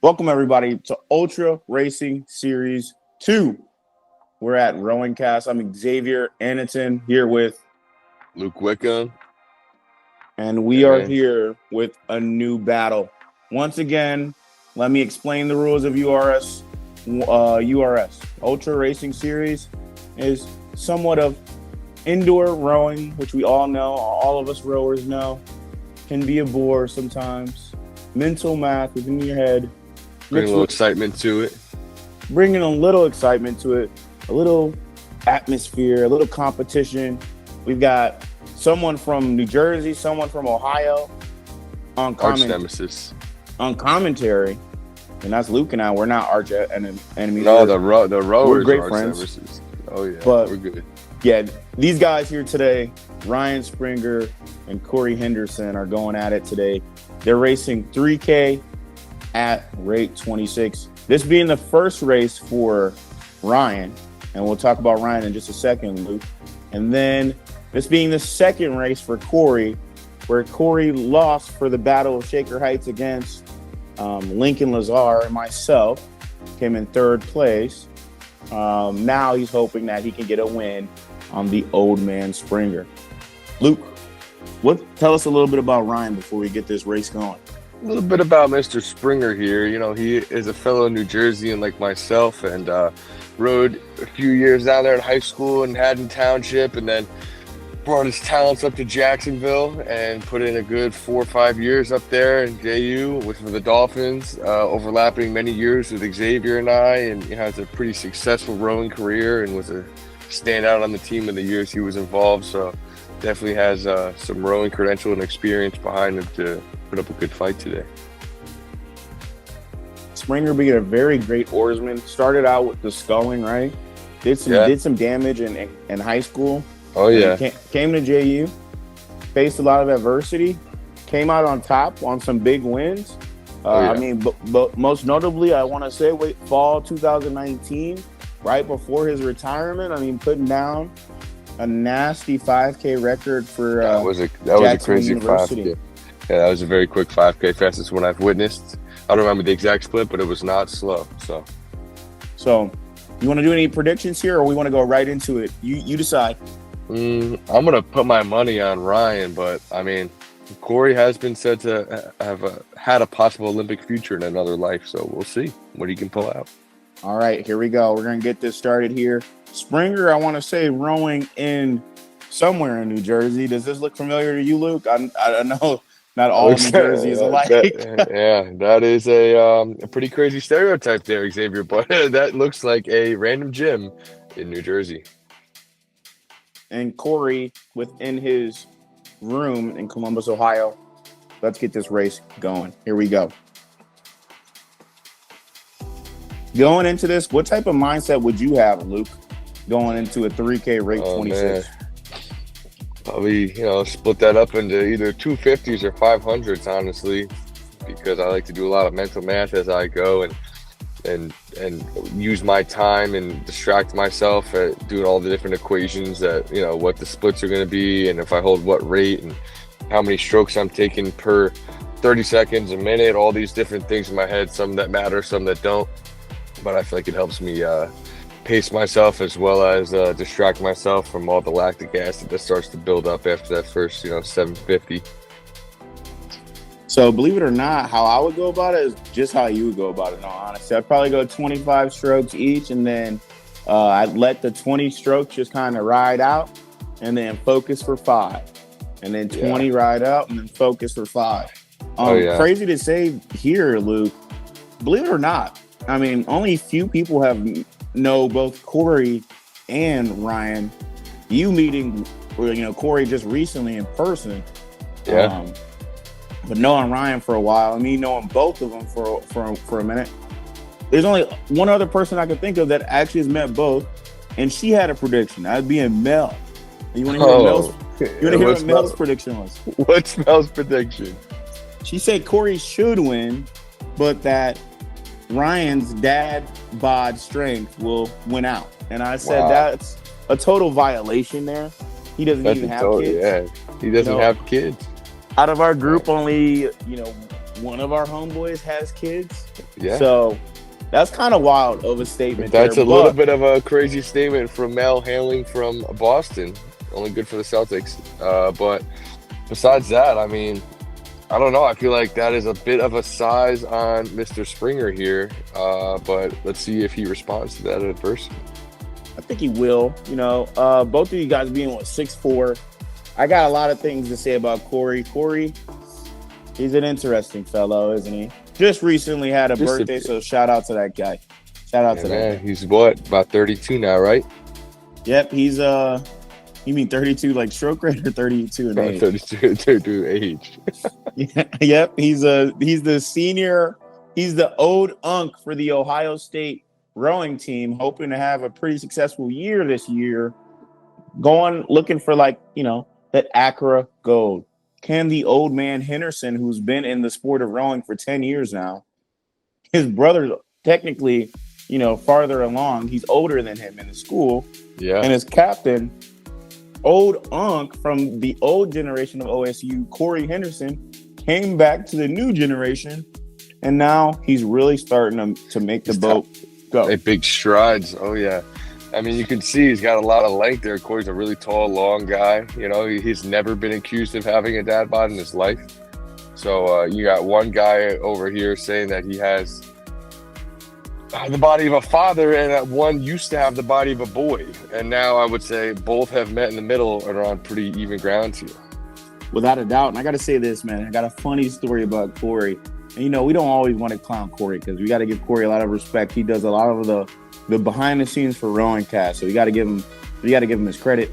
Welcome, everybody, to Ultra Racing Series 2. We're at RowingCast. I'm Xavier Anneton here with, Luke Wickham. and we are here with a new battle. Once again, let me explain the rules of URS. URS, Ultra Racing Series, is somewhat of indoor rowing, which we all know, all of us rowers know, can be a bore sometimes. Mental math within your head. Bring a little excitement to it. Bringing a little excitement to it, a little atmosphere, a little competition. We've got someone from New Jersey, someone from Ohio on nemesis. On commentary, and that's Luke and I. We're not arch enemies. No, the rowers we're great are friends. Nemesis. Oh yeah, but we're good. Yeah, these guys here today, Ryan Springer and Cory Henderson, are going at it today. They're racing 3K at rate 26. This being the first race for Ryan, and we'll talk about Ryan in just a second, Luke. And then this being the second race for Cory, where Cory lost for the Battle of Shaker Heights against Lincoln Lazar and myself, came in third place. Now he's hoping that he can get a win on the old man Springer. Luke, tell us a little bit about Ryan before we get this race going. A little bit about Mr. Springer here. You know, he is a fellow New Jerseyan like myself, and rode a few years down there in high school in Haddon Township, and then brought his talents up to Jacksonville and put in a good 4 or 5 years up there in JU with the Dolphins, overlapping many years with Xavier and I, and he has a pretty successful rowing career and was a standout on the team in the years he was involved. So definitely has some rowing credential and experience behind him to put up a good fight today. Springer being a very great oarsman. Started out with the sculling, right? Did some damage in high school. Oh yeah. Came to JU, faced a lot of adversity, came out on top on some big wins. I mean, but most notably, I want to say fall 2019, right before his retirement. I mean, putting down a nasty 5K record for that was a crazy University. 5K. Yeah, that was a very quick 5K, fastest one I've witnessed. I don't remember the exact split, but it was not slow. So you want to do any predictions here, or we want to go right into it? You decide. I'm going to put my money on Ryan, but I mean, Cory has been said to have had a possible Olympic future in another life, so we'll see what he can pull out. All right, here we go. We're going to get this started here. Springer, I want to say rowing in somewhere in New Jersey. Does this look familiar to you, Luke? I know not all of New Jersey is alike. That is a pretty crazy stereotype there, Xavier, but that looks like a random gym in New Jersey. And Cory within his room in Columbus, Ohio. Let's get this race going. Here we go. Going into this, what type of mindset would you have, Luke, going into a 3K rate 26? Man. Probably, split that up into either 250s or 500s, honestly, because I like to do a lot of mental math as I go and use my time and distract myself at doing all the different equations that, what the splits are going to be and if I hold what rate and how many strokes I'm taking per 30 seconds, a minute, all these different things in my head, some that matter, some that don't. But I feel like it helps me pace myself as well as distract myself from all the lactic acid that starts to build up after that first, 750. So believe it or not, how I would go about it is just how you would go about it, in all honesty. I'd probably go 25 strokes each, and then I'd let the 20 strokes just kind of ride out and then focus for 5. And then 20 ride out and then focus for 5. Crazy to say here, Luke, believe it or not, I mean, only a few people know both Cory and Ryan. You meeting, Cory just recently in person. Yeah. But knowing Ryan for a while, and me knowing both of them for a minute, there's only one other person I can think of that actually has met both, and she had a prediction. That'd be in Mel. You want to hear what Mel's prediction was? What's Mel's prediction? She said Cory should win, but that Ryan's dad bod strength will win out. And I said that's a total violation there. He doesn't even have kids. Yeah, he doesn't have kids. Out of our group, only, one of our homeboys has kids. Yeah. So that's kind of wild of a statement. That's there, a little bit of a crazy statement from Mel Handling from Boston. Only good for the Celtics. But besides that, I mean, I don't know. I feel like that is a bit of a size on Mr. Springer here. But let's see if he responds to that adversity. I think he will. Both of you guys being 6'4". I got a lot of things to say about Cory. Cory, he's an interesting fellow, isn't he? Just recently had a birthday, so shout out to that guy. Shout out to that guy. He's what, about 32 now, right? Yep, he's you mean 32 like stroke rate or 32 in age? 32 age. Yep, he's the senior. He's the old unk for the Ohio State rowing team, hoping to have a pretty successful year this year. Looking for that Accra gold. Can the old man Henderson, who's been in the sport of rowing for 10 years now, his brother's technically, farther along. He's older than him in the school. Yeah. And his captain, old unk from the old generation of OSU, Cory Henderson, came back to the new generation, and now he's really starting to make the boat go. Hey, big strides. Oh, yeah. I mean, you can see he's got a lot of length there. Cory's a really tall, long guy. He's never been accused of having a dad bod in his life. So you got one guy over here saying that he has the body of a father, and that one used to have the body of a boy. And now I would say both have met in the middle and are on pretty even ground here. Without a doubt. And I got to say this, man. I got a funny story about Cory. And, we don't always want to clown Cory because we got to give Cory a lot of respect. He does a lot of the behind the scenes for RowingCast, so you got to give him his credit.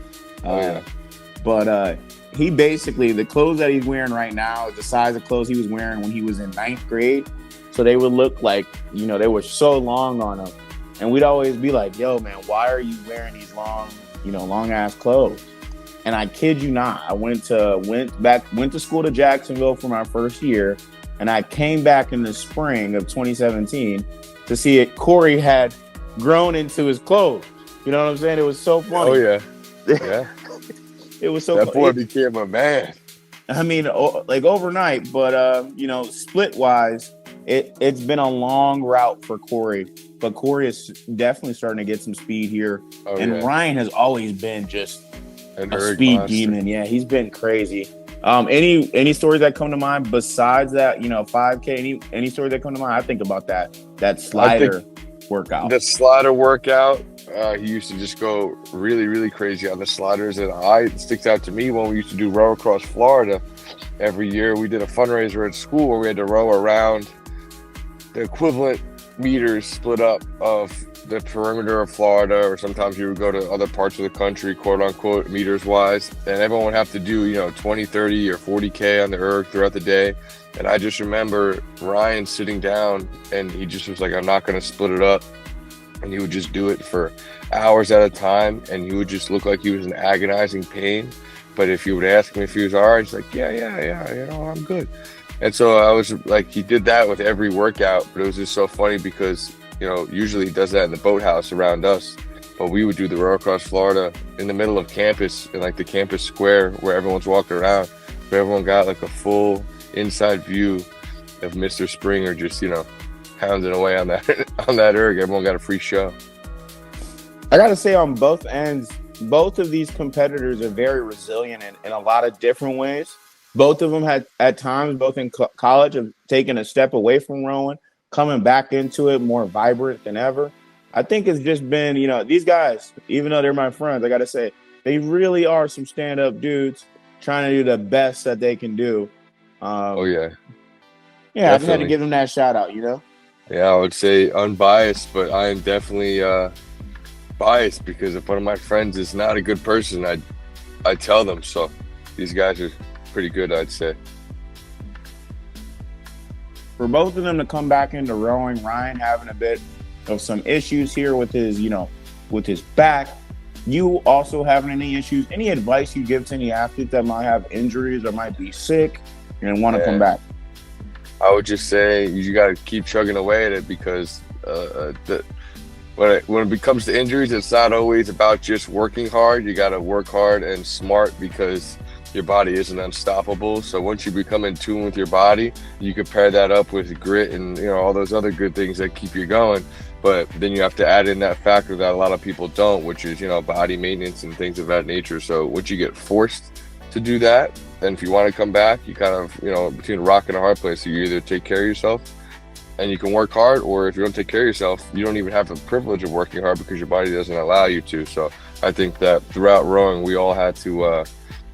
But he basically, the clothes that he's wearing right now is the size of clothes he was wearing when he was in 9th grade. So they would look like, they were so long on him, and we'd always be like, "Yo, man, why are you wearing these long ass clothes?" And I kid you not, I went to school to Jacksonville for my first year, and I came back in the spring of 2017 to see it. Cory had grown into his clothes. You know what I'm saying? It was so funny. Oh yeah, yeah. It was so. That boy became a man. I mean, like overnight, but split wise, it's been a long route for Cory. But Cory is definitely starting to get some speed here, Ryan has always been just a speed demon. Yeah, he's been crazy. Any stories that come to mind besides that? 5K. Any stories that come to mind? I think about that slider workout. The slider workout. He used to just go really, really crazy on the sliders. And it sticks out to me when we used to do row across Florida every year. We did a fundraiser at school where we had to row around the equivalent meters split up of the perimeter of Florida, or sometimes you would go to other parts of the country, quote unquote, meters wise. And everyone would have to do, 20, 30 or 40K on the erg throughout the day. And I just remember Ryan sitting down and he just was like, I'm not going to split it up. And he would just do it for hours at a time, and he would just look like he was in agonizing pain. But if you would ask him if he was all right, he's like, yeah, I'm good. And so I was like, he did that with every workout, but it was just so funny because, usually he does that in the boathouse around us, but we would do the row across Florida in the middle of campus, in like the campus square where everyone's walking around, where everyone got like a full inside view of Mr. Springer just, pounding away on that erg. Everyone got a free show. I gotta say, on both ends, both of these competitors are very resilient in a lot of different ways. Both of them had at times, both in college, have taken a step away from rowing, coming back into it more vibrant than ever. I think it's just been, these guys, even though they're my friends, I gotta say, they really are some stand-up dudes trying to do the best that they can do. Yeah, definitely. I just had to give them that shout out, Yeah, I would say unbiased, but I am definitely biased because if one of my friends is not a good person, I tell them. So these guys are pretty good, I'd say. For both of them to come back into rowing, Ryan having a bit of some issues here with his, with his back. You also having any issues? Any advice you give to any athlete that might have injuries or might be sick and want to come back? I would just say you got to keep chugging away at it because when it comes to injuries, it's not always about just working hard. You got to work hard and smart because your body isn't unstoppable. So once you become in tune with your body, you can pair that up with grit and all those other good things that keep you going. But then you have to add in that factor that a lot of people don't, which is body maintenance and things of that nature. So once you get forced to do that, and if you want to come back, you kind of between a rock and a hard place. So you either take care of yourself and you can work hard, or if you don't take care of yourself, you don't even have the privilege of working hard because your body doesn't allow you to. So I think that throughout rowing, we all had to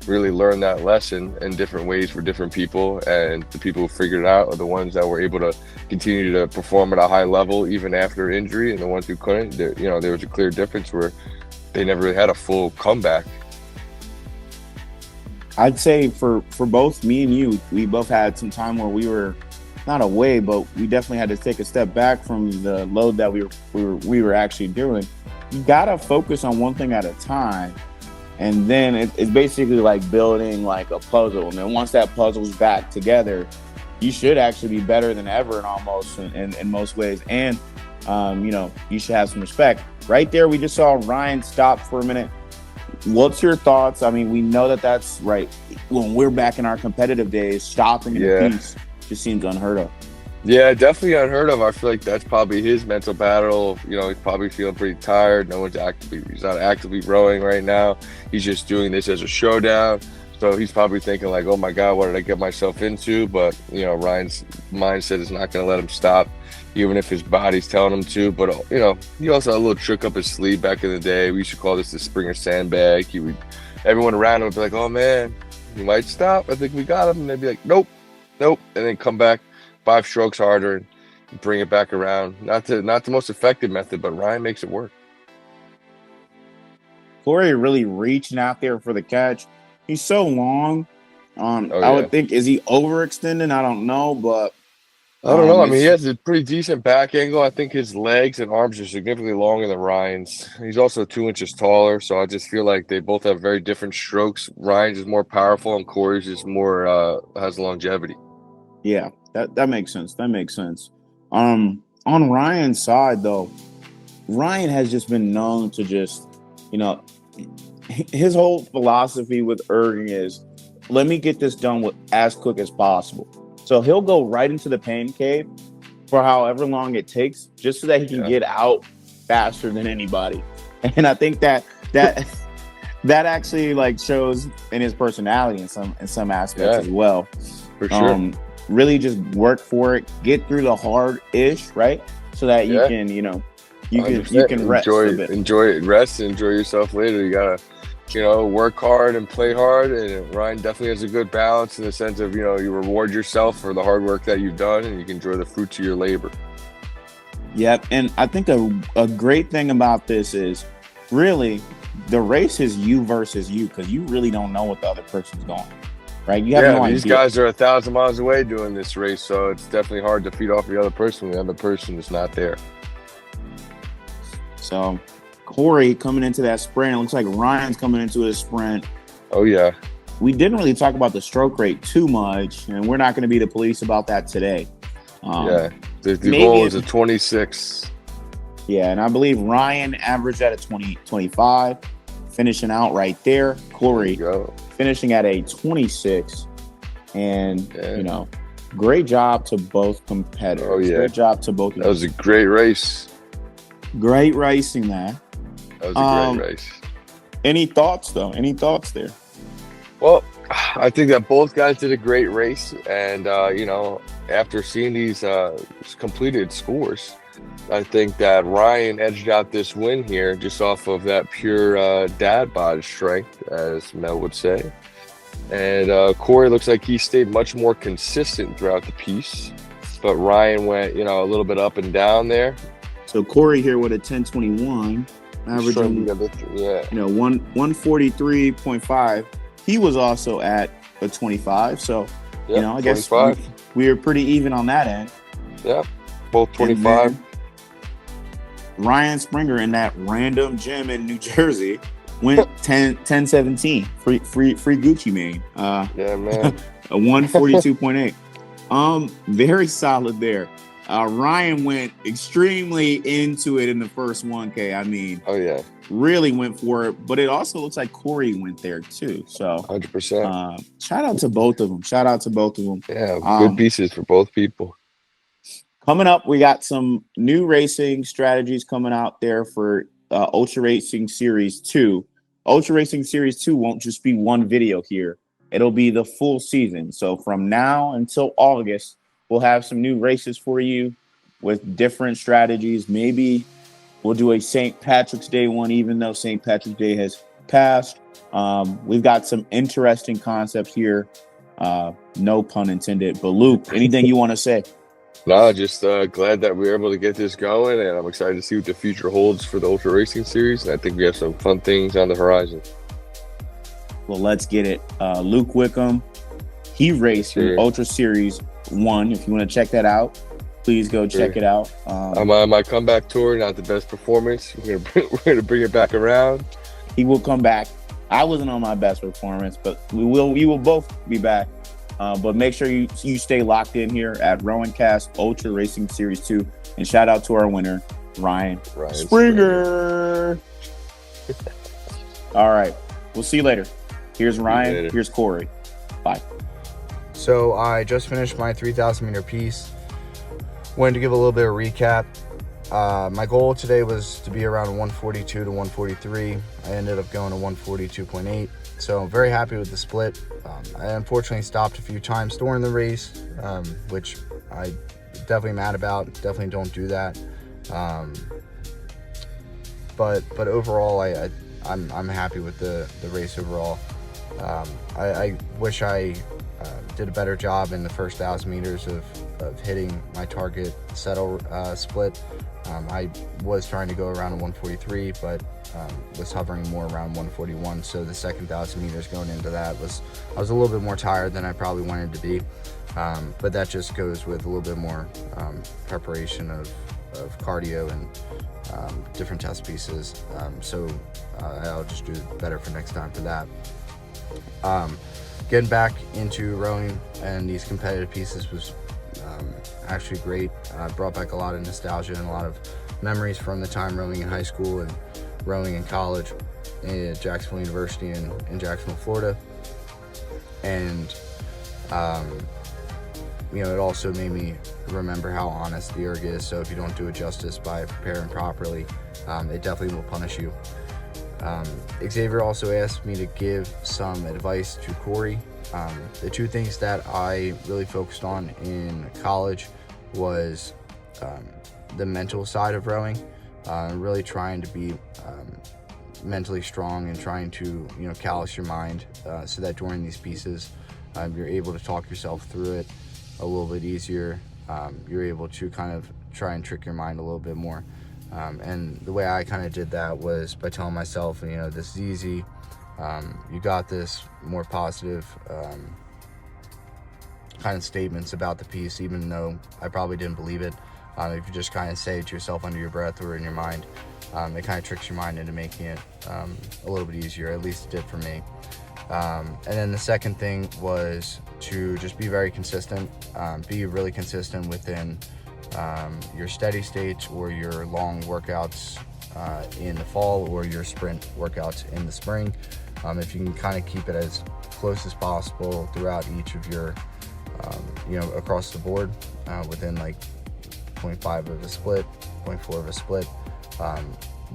really learn that lesson in different ways for different people, and the people who figured it out are the ones that were able to continue to perform at a high level even after injury, and the ones who couldn't, there was a clear difference where they never really had a full comeback. I'd say for both me and you, we both had some time where we were not away, but we definitely had to take a step back from the load that we were actually doing. You gotta focus on one thing at a time. And then it's basically like building like a puzzle. And then once that puzzle's back together, you should actually be better than ever in most ways. And, you should have some respect. Right there, we just saw Ryan stop for a minute. What's your thoughts? I mean, we know that that's right. When we're back in our competitive days, stopping the piece just seems unheard of. Yeah, definitely unheard of. I feel like that's probably his mental battle. He's probably feeling pretty tired. He's not actively rowing right now. He's just doing this as a showdown. So he's probably thinking like, oh my God, what did I get myself into? But, Ryan's mindset is not going to let him stop, even if his body's telling him to. But, he also had a little trick up his sleeve back in the day. We used to call this the Springer sandbag. Everyone around him would be like, oh man, he might stop. I think we got him. And they'd be like, nope. And then come back 5 strokes harder and bring it back around. Not the most effective method, but Ryan makes it work. Cory really reaching out there for the catch. He's so long. I would think, is he overextending? I don't know, but I don't know. I mean, he has a pretty decent back angle. I think his legs and arms are significantly longer than Ryan's. He's also 2 inches taller, so I just feel like they both have very different strokes. Ryan's is more powerful, and Cory's is more has longevity. Yeah. That makes sense. On Ryan's side, though, Ryan has just been known to just, his whole philosophy with erging is, let me get this done as quick as possible. So he'll go right into the pain cave for however long it takes, just so that he can get out faster than anybody. And I think that actually like shows in his personality in some aspects as well. For sure. Really just work for it, get through the hard-ish, right? So that you can, you can rest a bit. Enjoy it, rest, and enjoy yourself later. You gotta, work hard and play hard. And Ryan definitely has a good balance in the sense of, you reward yourself for the hard work that you've done, and you can enjoy the fruits of your labor. Yep, and I think a great thing about this is really the race is you versus you, because you really don't know what the other person's going. Right? You have no idea. These guys are 1,000 miles away doing this race, so it's definitely hard to feed off the other person when the other person is not there. So, Cory coming into that sprint, it looks like Ryan's coming into his sprint. Oh, yeah. We didn't really talk about the stroke rate too much, and we're not going to be the police about that today. The goal is a 26. Yeah, and I believe Ryan averaged at a 25, finishing out right there. Cory finishing at a 26, and great job to both competitors. Oh yeah, great job to both. That was a great race. Great racing, man. That was a great race. Any thoughts though? Any thoughts there? Well, I think that both guys did a great race, and after seeing these completed scores, I think that Ryan edged out this win here just off of that pure dad bod strength, as Mel would say. And Cory looks like he stayed much more consistent throughout the piece, but Ryan went, a little bit up and down there. So Cory here with a 10:21, averaging 143.5. He was also at a 25, so I guess we were pretty even on that end. Yeah, both 25. Ryan Springer in that random gym in New Jersey went 10:17. Free Gucci Mane. Yeah, man. A 142.8. Very solid there. Ryan went extremely into it in the first 1K. I mean, Oh yeah, really went for it. But it also looks like Cory went there too. So 100%. shout out to both of them. Shout out to both of them. Yeah, good pieces for both people. Coming up, we got some new racing strategies coming out there for Ultra Racing Series 2. Ultra Racing Series 2 won't just be one video here. It'll be the full season. So from now until August, we'll have some new races for you with different strategies. Maybe we'll do a St. Patrick's Day one, even though St. Patrick's Day has passed. We've got some interesting concepts here. No pun intended. But Luke, anything you want to say? No, just glad that we were able to get this going, and I'm excited to see what the future holds for the Ultra Racing Series. And I think we have some fun things on the horizon. Well, let's get it. Luke Wickham, he raced in Ultra Series 1. If you want to check that out, please go check it out. I'm on my comeback tour, not the best performance. We're gonna bring it back around. He will come back. I wasn't on my best performance, but we will both be back. But make sure you stay locked in here at RowingCast Ultra Racing Series 2. And shout out to our winner, Ryan Springer. All right. We'll see you later. Here's Ryan. Here's Cory. Bye. So I just finished my 3,000 meter piece. Wanted to give a little bit of recap. My goal today was to be around 142 to 143. I ended up going to 142.8. So I'm very happy with the split. I unfortunately stopped a few times during the race, which I definitely mad about. Definitely don't do that. But overall, I'm happy with the race overall. I wish I did a better job in the first 1,000 meters of hitting my target settle split. I was trying to go around a 143, but was hovering more around 141. So the second 1,000 meters going into that I was a little bit more tired than I probably wanted to be. But that just goes with a little bit more preparation of cardio and different test pieces. So I'll just do better for next time for that. Getting back into rowing and these competitive pieces was actually great. Brought back a lot of nostalgia and a lot of memories from the time rowing in high school and rowing in college at Jacksonville University in Jacksonville, Florida. And it also made me remember how honest the erg is. So if you don't do it justice by preparing properly, it definitely will punish you. Xavier also asked me to give some advice to Cory. The two things that I really focused on in college was the mental side of rowing, really trying to be mentally strong and trying to callous your mind so that during these pieces you're able to talk yourself through it a little bit easier. You're able to kind of try and trick your mind a little bit more. And the way I kind of did that was by telling myself, this is easy. You got this, more positive kind of statements about the piece, even though I probably didn't believe it. If you just kind of say it to yourself under your breath or in your mind, it kind of tricks your mind into making it a little bit easier. At least it did for me. And then the second thing was to just be very consistent, be really consistent within your steady states or your long workouts in the fall or your sprint workouts in the spring. If you can kind of keep it as close as possible throughout each of your, across the board within like 0.5 of a split, 0.4 of a split,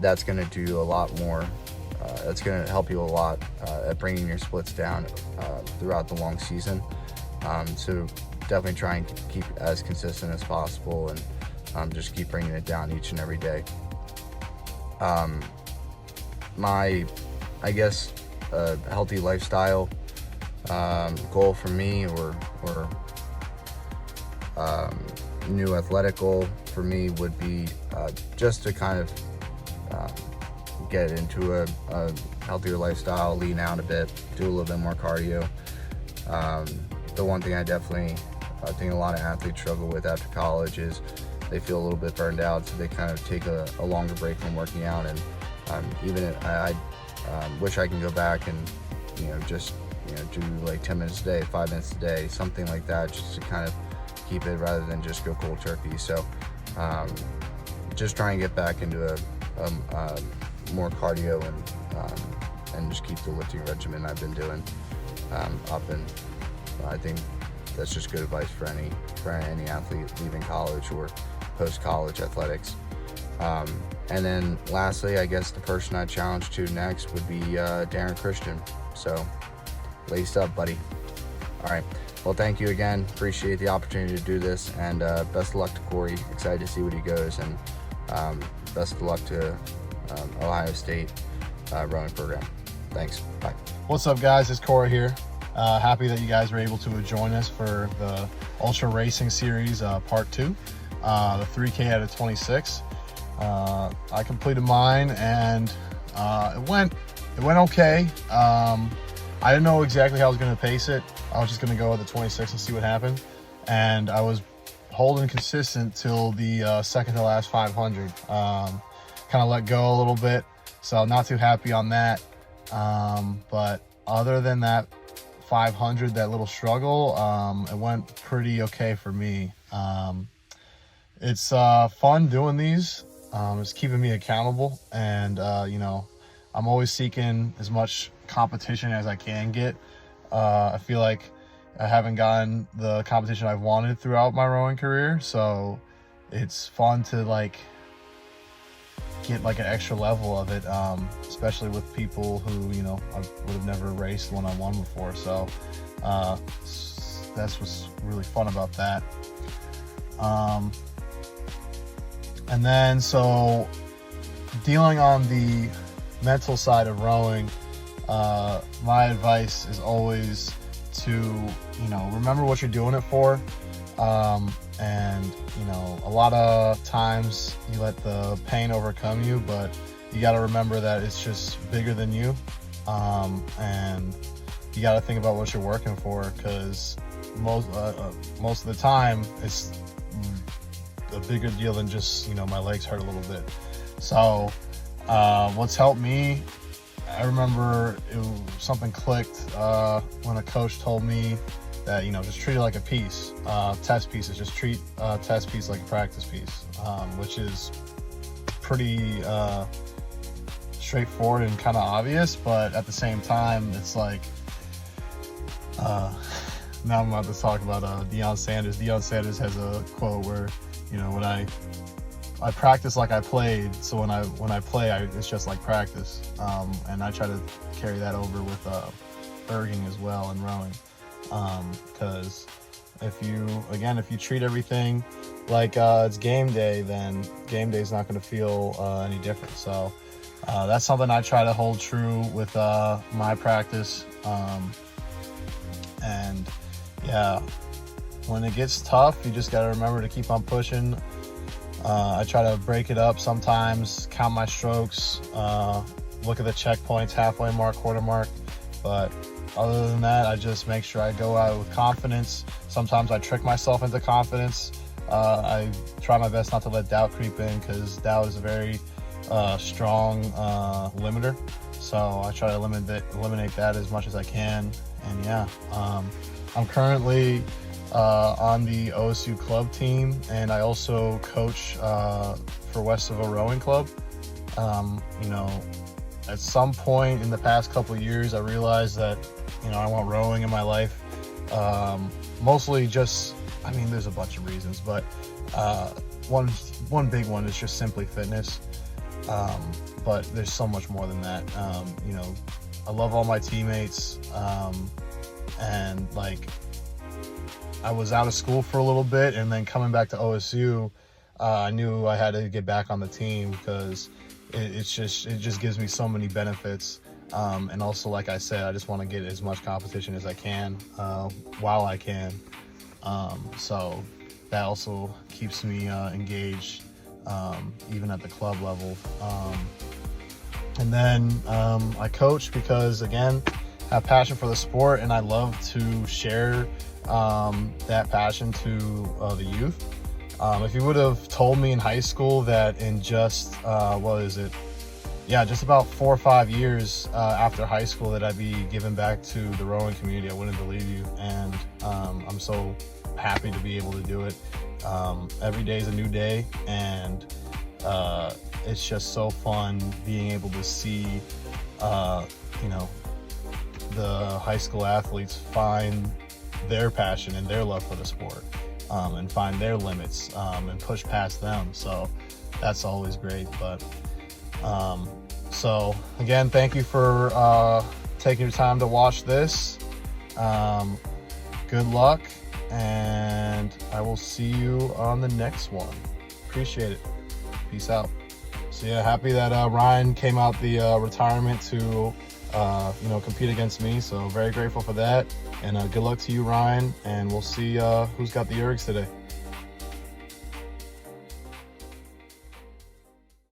that's going to do a lot more. That's going to help you a lot at bringing your splits down throughout the long season. So definitely try and keep as consistent as possible and just keep bringing it down each and every day. My, healthy lifestyle goal for me or new athletic goal for me would be just to kind of get into a healthier lifestyle, lean out a bit, do a little bit more cardio. The one thing I think a lot of athletes struggle with after college is they feel a little bit burned out, so they kind of take a longer break from working out. And I wish I can go back and do like 10 minutes a day, 5 minutes a day, something like that, just to kind of keep it rather than just go cold turkey. So just try and get back into a more cardio and just keep the lifting regimen I've been doing up. And I think that's just good advice for any athlete leaving college or post-college athletics. And then lastly, I guess the person I challenge to next would be Darren Christian. So laced up, buddy. All right. Well, thank you again. Appreciate the opportunity to do this, and best of luck to Cory. Excited to see what he goes, and best of luck to Ohio State rowing program. Thanks. Bye. What's up, guys? It's Cory here. Happy that you guys were able to join us for the Ultra Racing Series Part 2, the 3K out of 26. I completed mine, and it went okay. I didn't know exactly how I was going to pace it. I was just going to go with the 26 and see what happened. And I was holding consistent till the second to last 500. Kind of let go a little bit, so not too happy on that. But other than that 500, that little struggle, it went pretty okay for me. It's fun doing these. It's keeping me accountable, and you know, I'm always seeking as much competition as I can get. I feel like I haven't gotten the competition I've wanted throughout my rowing career, so it's fun to like get like an extra level of it, especially with people who, you know, I would have never raced one-on-one before. So that's what's really fun about that. And then, so dealing on the mental side of rowing, my advice is always to, you know, remember what you're doing it for. And, you know, a lot of times you let the pain overcome you, but you got to remember that it's just bigger than you. And you got to think about what you're working for, because most of the time it's a bigger deal than just, you know, my legs hurt a little bit. So what's helped me, I remember something clicked when a coach told me that, you know, just treat it like a piece, test pieces. Just treat test piece like a practice piece, which is pretty straightforward and kind of obvious, but at the same time, it's like, now I'm about to talk about Deion Sanders. Deion Sanders has a quote where, you know, when I practice like I played, so when I play, it's just like practice. And I try to carry that over with erging as well and rowing. Because if you treat everything like it's game day, then game day is not going to feel any different. So that's something I try to hold true with my practice. And yeah, when it gets tough, you just got to remember to keep on pushing. I try to break it up sometimes, count my strokes, look at the checkpoints, halfway mark, quarter mark. But other than that, I just make sure I go out with confidence. Sometimes I trick myself into confidence. I try my best not to let doubt creep in, because doubt is a very strong limiter. So I try to eliminate that as much as I can. And yeah, I'm currently on the OSU club team, and I also coach for Westerville Rowing Club. You know, at some point in the past couple of years, I realized that, you know, I want rowing in my life. Mostly just, I mean, there's a bunch of reasons, but one big one is just simply fitness. But there's so much more than that. You know, I love all my teammates, and like, I was out of school for a little bit, and then coming back to OSU, I knew I had to get back on the team, because it just gives me so many benefits. And also, like I said, I just want to get as much competition as I can while I can. So that also keeps me engaged, even at the club level. And then I coach because, again, I have passion for the sport, and I love to share that passion to the youth. If you would have told me in high school that in just just about 4 or 5 years after high school that I'd be giving back to the rowing community, I wouldn't believe you. And I'm so happy to be able to do it. Every day is a new day, and it's just so fun being able to see, you know, the high school athletes find their passion and their love for the sport, and find their limits, and push past them. So that's always great. But so again, thank you for taking your time to watch this. Good luck, and I will see you on the next one. Appreciate it. Peace out. So yeah, happy that Ryan came out the retirement to you know, compete against me. So very grateful for that, and good luck to you, Ryan. And we'll see who's got the URGs today.